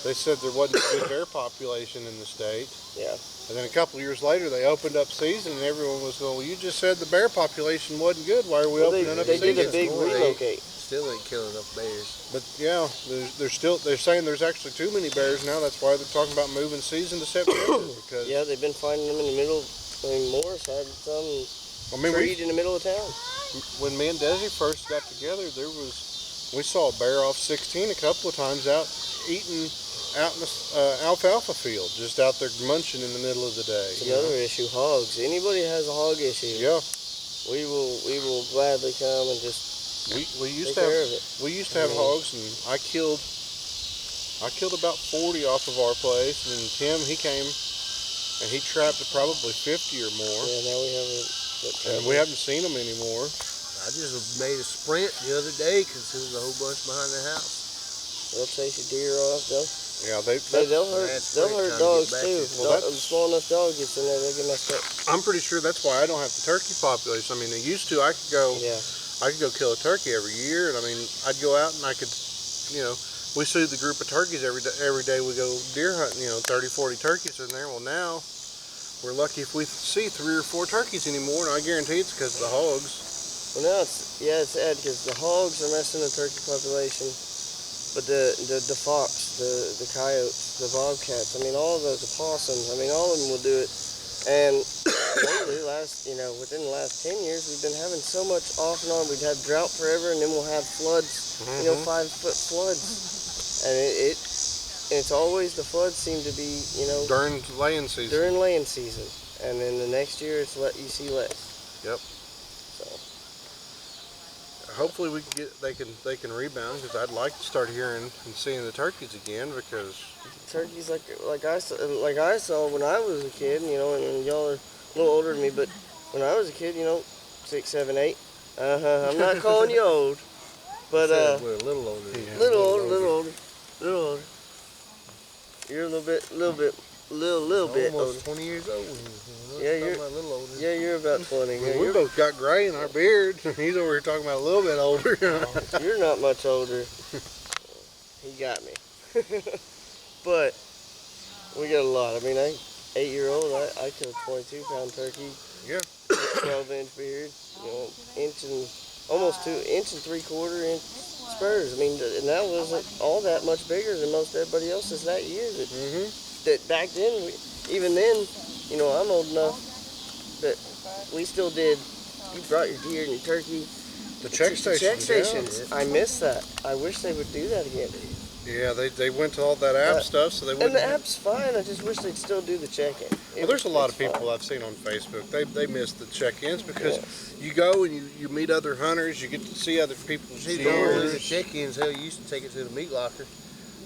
S4: they said there wasn't a good bear population in the state.
S2: Yeah.
S4: And then a couple of years later, they opened up season, and everyone was going, well, you just said the bear population wasn't good. Why are we opening up
S2: They
S4: season?
S2: did a big relocate.
S1: Still ain't killing enough bears.
S4: But yeah, they're saying there's actually too many bears now. That's why they're talking about moving season to September. Because
S2: Yeah, they've been finding them in the middle. I mean, Morris had some
S4: I mean,
S2: treed in the middle of town.
S4: when me and Desi first got together, we saw a bear off 16 a couple of times out eating out in the alfalfa field, just out there munching in the middle of the day.
S2: It's another issue, hogs. Anybody has a hog issue,
S4: Yeah,
S2: we will gladly come and just
S4: we used
S2: take
S4: to
S2: care
S4: have
S2: of it.
S4: we used to have hogs, and I killed about 40 off of our place, and then Tim, he came and he trapped probably 50 or more,
S2: Yeah, now we have
S4: and we haven't seen them anymore.
S1: I just made a sprint the other day because there was a whole bunch behind the house.
S2: They'll chase your deer off, though.
S4: Yeah,
S2: They'll hurt dogs too.
S4: Well,
S2: A small enough dog gets in there, they get messed up.
S4: I'm pretty sure that's why I don't have the turkey population. I mean, they used to. I could go kill a turkey every year, and I mean, I'd go out and I could, we see the group of turkeys every day we go deer hunting. 30, 40 turkeys in there. Well, now we're lucky if we see 3 or 4 turkeys anymore, and I guarantee it's because of the hogs.
S2: Well, now it's sad because the hogs are messing the turkey population, but the fox, the coyotes, the bobcats, I mean, all of those, the possums, I mean, all of them will do it. And lately, within the last 10 years, we've been having so much off and on. We'd have drought forever, and then we'll have floods, 5-foot floods. And it's always, the floods seem to be,
S4: During laying season.
S2: during laying season. And then the next year, you see less.
S4: Yep.
S2: So,
S4: Hopefully they can rebound, because I'd like to start hearing and seeing the turkeys again, because
S2: turkeys like I saw when I was a kid, and y'all are a little older than me, but when I was a kid, 6, 7, 8. I'm not calling you old, but
S1: We're a little older.
S2: little older. You're a little bit older.
S1: Almost 20 years old.
S2: Yeah, you're
S1: a little older.
S2: Yeah, you're about 20. Yeah,
S4: we both got gray in our beard. He's over here talking about a little bit older.
S2: you're not much older. He got me. But we got a lot. I mean, 8-year-old, I killed a 22-pound turkey.
S4: Yeah.
S2: 12-inch beard, almost 2 inch and 3/4 inch spurs. I mean, and that wasn't all that much bigger than most everybody else's that year. That back then, even then, I'm old enough that we still did. You brought your deer and your turkey.
S4: The check stations.
S2: Yeah. I miss that. I wish they would do that again.
S4: Yeah, they went to all that app stuff, so they wouldn't.
S2: And the app's fine. I just wish they'd still do the check-in.
S4: Well, there's a lot of people I've seen on Facebook. They miss the check-ins because you go and you meet other hunters. You get to see other people's
S1: See, don't do the
S4: deers.
S1: check-ins. Hell, you used to take it to the meat locker.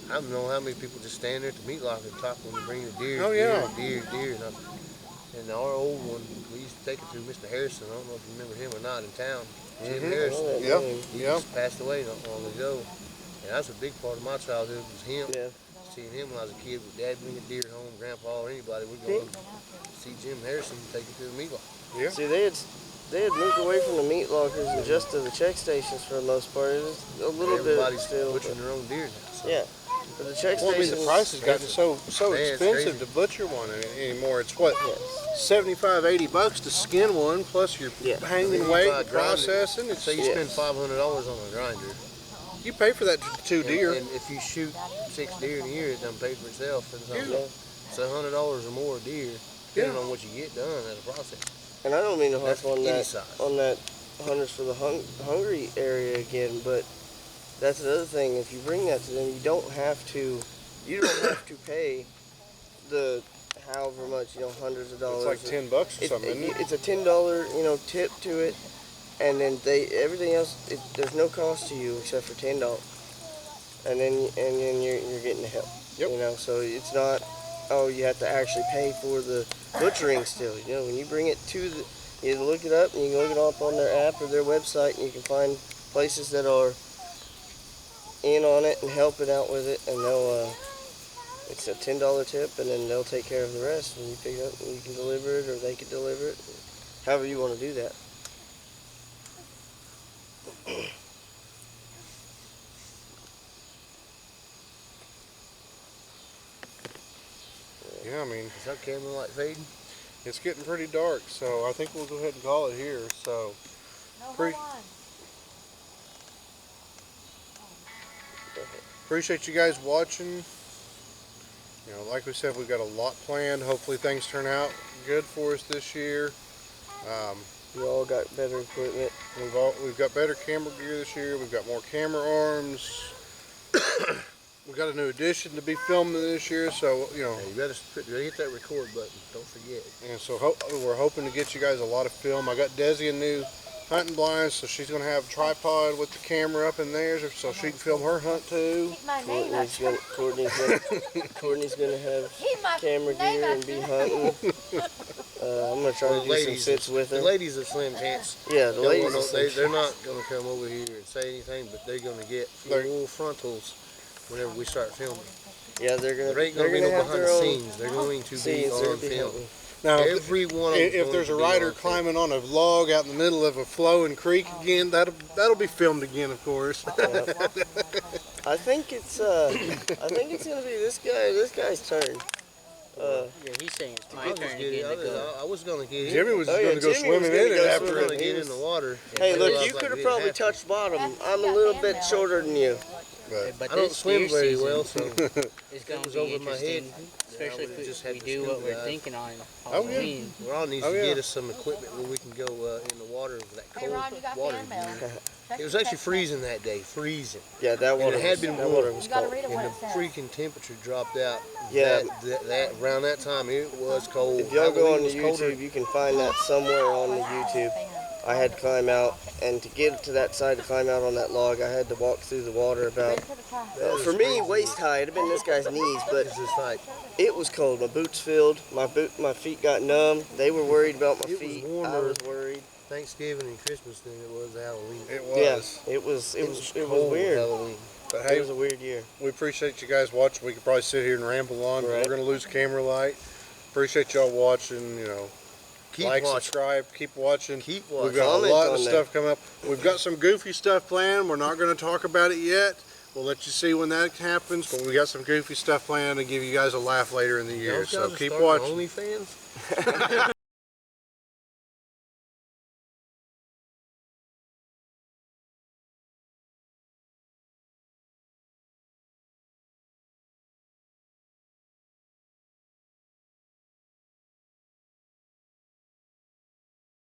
S1: I don't know how many people just stand there at the meat locker and talk when you bring the deer.
S4: Oh, yeah.
S1: Deer. And And our old one, we used to take it to Mr. Harrison. I don't know if you remember him or not in town. Jim Harrison.
S2: Yeah.
S1: He
S4: Yeah.
S1: just passed away not long ago. And that's a big part of my childhood was him.
S2: Yeah.
S1: Seeing him when I was a kid with Dad bring a deer home, Grandpa or anybody, we'd go see Jim Harrison take it to the meat locker.
S4: Yeah.
S2: See, they had moved away from the meat lockers and just to the check stations for the most part. It was a little
S1: Everybody's
S2: bit still.
S1: butchering their own deer now. So.
S2: Yeah. But the check
S4: Well, I mean,
S2: stations.
S4: the price has gotten so
S1: Man, it's
S4: expensive
S1: crazy.
S4: to butcher one anymore. It's what,
S2: Yes.
S4: 75, 80 bucks to skin one, plus your
S2: Yeah.
S4: hanging
S1: You
S4: weight,
S1: buy a
S4: and
S1: grinder.
S4: processing. It's,
S1: Say you
S2: Yes.
S1: spend $500 on a grinder.
S4: you pay for that two deer.
S1: And if you shoot 6 deer in a year, it doesn't pay for itself. It's
S2: Yeah.
S1: It's $100 or more a deer, depending on what you get done at a process.
S2: And I don't mean to harp
S1: That's
S2: on
S1: any
S2: that
S1: size.
S2: hunters for the hungry area again, but that's the other thing. If you bring that to them, you don't have to pay the however much, hundreds of dollars.
S4: It's like $10 or something, isn't it?
S2: It's a $10, tip to it, and then everything else. There's no cost to you except for $10, and then you're getting the help.
S4: Yep.
S2: So it's not. Oh, you have to actually pay for the butchering still. When you bring it to the, you look it up and you can look it up on their app or their website, and you can find places that are in on it and help it out with it, and they'll. It's a $10 tip, and then they'll take care of the rest when you pick it up, and you can deliver it, or they can deliver it, however you want to do that.
S4: Yeah, I mean,
S1: Is that camera light fading?
S4: it's getting pretty dark, so I think we'll go ahead and call it here. So,
S5: No,
S4: Pre-
S5: hold on.
S4: appreciate you guys watching. Like we said, we've got a lot planned. Hopefully things turn out good for us this year.
S2: We all got better equipment.
S4: We've got better camera gear this year. We've got more camera arms. We've got a new addition to be filming this year, so
S1: Yeah, you better hit that record button. Don't forget.
S4: and so we're hoping to get you guys a lot of film. I got Desi a new hunting blind, so she's gonna have a tripod with the camera up in there, so she can film her hunt too.
S5: Keep my name out.
S2: Courtney's gonna have
S5: Keep my
S2: camera
S5: name
S2: gear
S5: out.
S2: and be hunting. I'm gonna try to do some sits with
S1: the
S2: her.
S1: ladies are slim chance.
S2: Yeah, the ladies. are some
S1: They're not going to come over here and say anything, but they're going to get full frontals whenever we start filming.
S2: Yeah, they're gonna.
S1: There ain't
S2: They're
S1: going to be
S2: gonna
S1: no
S2: have
S1: behind
S2: their
S1: the
S2: own
S1: scenes. They're going to be
S2: scenes. They're
S1: on
S2: gonna be
S1: film.
S2: hunting.
S4: Now,
S1: Every one of them.
S4: if there's a rider climbing on a log out in the middle of a flowing creek again, that'll be filmed again, of course.
S2: I think it's gonna be this guy's turn.
S3: Yeah, he's saying it's my turn to get in the gun.
S1: I was going to get
S4: Jimmy was
S2: Oh, yeah,
S4: going to go
S2: Jimmy was
S4: swimming
S2: gonna
S4: in it
S2: go
S4: after.
S2: swimming.
S1: going to get in the water.
S2: Hey,
S1: I
S2: look,
S1: realized
S2: you
S1: like
S2: could have
S1: we
S2: probably
S1: didn't have
S2: touched bottom. I'm a little bit shorter than you.
S3: But
S1: I don't
S3: this
S1: swim
S3: deer
S1: very
S3: season
S1: well, so
S3: is going
S1: was
S3: to be
S1: over my head.
S3: interesting, especially
S1: would've
S3: if
S1: just
S3: we
S1: had to
S3: do what
S1: scuba
S3: we're
S1: dive.
S3: thinking on
S4: yeah.
S3: Halloween.
S1: Ron needs
S4: Oh,
S1: to
S4: yeah.
S1: get us some equipment where we can go in the water with that
S5: Hey,
S1: cold
S5: Ron, you got
S1: water.
S5: fan mail.
S1: It was actually freezing that day, freezing.
S2: Yeah, that water.
S1: it had been
S2: that
S1: warm.
S2: water was
S5: You gotta
S2: cold.
S5: read it
S1: And
S5: what
S1: the
S5: it says.
S1: freaking temperature dropped out.
S2: Yeah.
S1: That around that time it was cold.
S2: If y'all go on
S1: Halloween
S2: the
S1: was colder.
S2: YouTube, you can find that somewhere on the YouTube. I had to climb out, and to get to that side to climb out on that log, I had to walk through the water about, for me, waist high. It'd have been this guy's knees, but
S1: It's just like
S2: it was cold. My boots filled. My feet got numb. They were worried about my
S1: It was
S2: feet. I
S1: warmer.
S2: was worried.
S1: Thanksgiving and Christmas than it was Halloween.
S4: It
S2: Yeah,
S4: was.
S2: it was
S1: cold
S2: weird.
S1: Halloween.
S4: But
S2: It
S4: hey,
S2: was a weird year.
S4: we appreciate you guys watching. We could probably sit here and ramble on. But
S2: Right.
S4: we're going to lose camera light. Appreciate y'all watching.
S1: Keep
S4: like,
S1: watching.
S4: subscribe, keep watching.
S1: Keep
S4: We've
S1: watching.
S4: got
S2: Comment
S4: a lot
S2: on
S4: of
S2: there.
S4: stuff coming up. We've got some goofy stuff planned. We're not going to talk about it yet. We'll let you see when that happens. But we got some goofy stuff planned to give you guys a laugh later in the year.
S1: Y'all
S4: So
S1: gotta
S4: keep
S1: start
S4: watching.
S1: OnlyFans?